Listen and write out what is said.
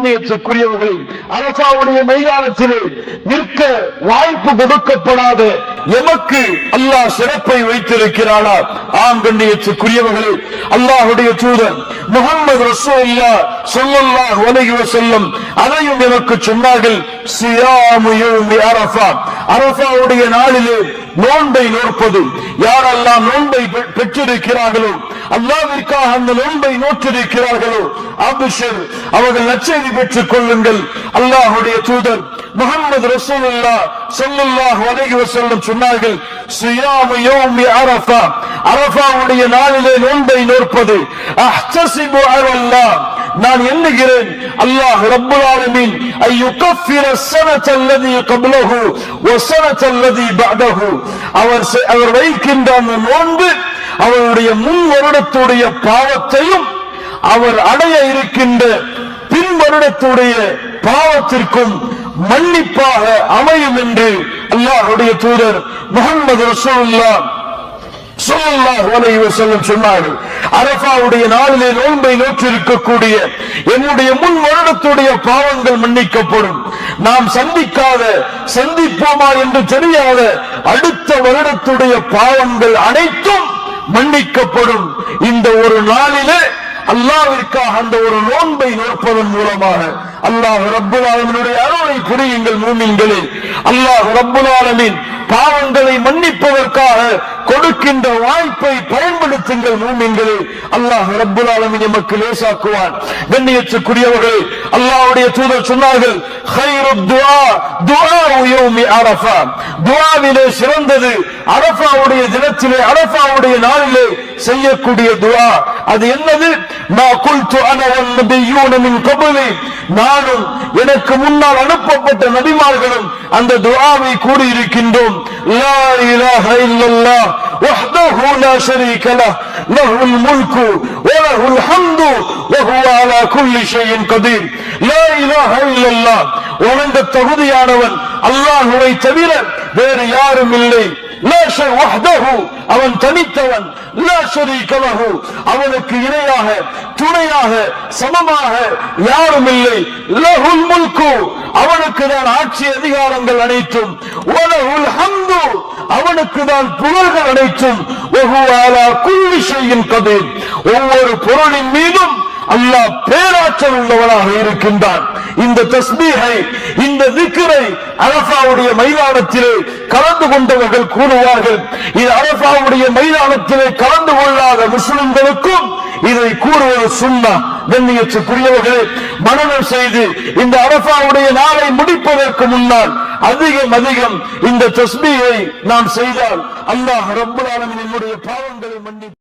கண்ணியத்துக்குரியவர்களை அரசாவுடைய மைதானத்திலே நிற்க வாய்ப்பு கொடுக்கப்படாத எமக்கு அல்லாஹ் சிறப்பை வைத்திருக்கிறானா? ஆம் கண்ணியத்துக்குரியவர்களே, அல்லாஹ்வுடைய தூதர் முஹம்மது ரசூலுல்லாஹ் ஸல்லல்லாஹு அலைஹி வஸல்லம் அதையும் எனக்கு சொன்னார்கள். சியாமு யௌமி அரஃபா, அரஃபாவுடைய நாளிலே நோன்பை நோற்பது. யாரெல்லாம் நோன்பை பெற்றிருக்கிறார்களோ, அல்லாஹ்விற்காக அந்த நோன்பை நோற்றிருக்கிறார்களோ, அப்ஷிர், அவர்கள் நற்செய்தி பெற்றுக் கொள்ளுங்கள். அல்லாஹ்வுடைய தூதர் முஹம்மது ரசூலுல்லாஹ் ஸல்லல்லாஹு அலைஹி வஸல்லம் சொன்னார்கள், சியாமு யௌமி அரஃபா, அரஃபாவுடைய நாளிலே நோன்பை நோற்பது. அஹ்தஸிபு அலல்லாஹ், நான் எண்ணுகிறேன் அல்லாஹ் ரப்புல் ஆலமீன் ஐயுகஃபிர ஸனத அல்லதி கப்லஹு வ ஸனத அல்லதி பஅதஹு, அவர் வைக்கின்ற அந்த நோன்பு அவருடைய முன் வருடத்துடைய பாவத்தையும் அவர் அடைய இருக்கின்ற பின் வருடத்துடைய பாவத்திற்கும் மன்னிப்பாக அமையும் என்று அல்லாஹ்வுடைய தூதர் முஹம்மது ரசூலுல்லாஹ் ஸல்லல்லாஹு அலைஹி வஸல்லம் சொன்னார்கள். அரஃபாவுடைய நாளிலே நோன்பை நோற்றிருக்கக்கூடிய என்னுடைய முன் வருடத்துடைய பாவங்கள் மன்னிக்கப்படும். நாம் சந்திப்போமா என்று தெரியாத அடுத்த வருடத்துடைய பாவங்கள் அனைத்தும் மன்னிக்கப்படும். இந்த ஒரு நாளிலே அல்லாஹ்விற்காக அந்த ஒரு நோன்பை நோற்பதன் மூலமாக அல்லாஹ் ரப்புல் ஆலமீனுடைய அருளை புரியுங்கள் மூமின்களே. அல்லாஹ் ரப்புல் ஆலமீன் பாவங்களை மன்னிப்பதற்காக கொடுக்கின்ற வாய்ப்பை பயன்படுத்துங்கள் மூமின்களே. அல்லாஹ் ரப்புல் ஆலமீன் நமக்கு லேசாக்குவான். கண்ணியத்துக்குரியவர்களே, அல்லாஹ்வுடைய தூதர் சொன்னார்கள், கைருத் துஆ துஆஉ யௌமி அரஃபா, துஆவிலே சிறந்தது அரஃபாவுடைய தினத்திலே, அரஃபாவுடைய நாளிலே செய்யக்கூடிய துஆ. அது என்னது? மா குல்து அன வன் நபியூன மின் கப்லி, நானும் எனக்கு முன்னால் அனுப்பப்பட்ட நபிமார்களும் அந்த துஆவை கூறி இருக்கின்றோம். லா இலாஹ இல்லல்லாஹ் வஹ்தஹு லா ஷரீக லஹ் லஹுல் முல்கு வ லஹுல் ஹம்து வ ஹுவ அலா குல்லி ஷைஇன் கதீர். லா இலாஹ இல்லல்லாஹ், வணங்க தகுதியானவன் அல்லாஹ்வை தவிர வேறு யாரும் இல்லை. லா ஷை வஹ்தஹு, அவன் தனித்தவன். லா ஷரீக லஹு, அவனுக்கு இணையாக துணையாக சமமாக யாரும் இல்லை. லஹுல் முல்கு, அவனுக்கு தான் ஆட்சி அதிகாரங்கள் அனைத்தும். வலஹுல் ஹம்து, அவனுக்கு தான் புகழ்கள் அனைத்தும். வஹுவ அலா குல்லி ஷைஇன் கதீர், ஒவ்வொரு பொருளின் மீதும் அல்லாஹ் பேராற்றல் உள்ளவனாக இருக்கின்றான். இந்த தஸ்பீஹை, இந்த திக்ரை அரஃபாவுடைய மைதானத்திலே கலந்து கொண்டவர்கள் கூறுவார்கள். இது அரஃபாவுடைய மைதானத்திலே கலந்து கொள்ளாத முஸ்லிம்களுக்கும் இதை கூறுவது சுன்னா. கண்ணியத்துக்குரியவர்களே, மனனம் செய்து இந்த அரஃபாவுடைய நாளை முடிப்பதற்கு முன்னால் அதிகம் இந்த தஸ்பீஹை நாம் செய்தால் அல்லாஹ் ரப்புல் ஆலமீன் நம்முடைய பாவங்களை மன்னிப்பார்.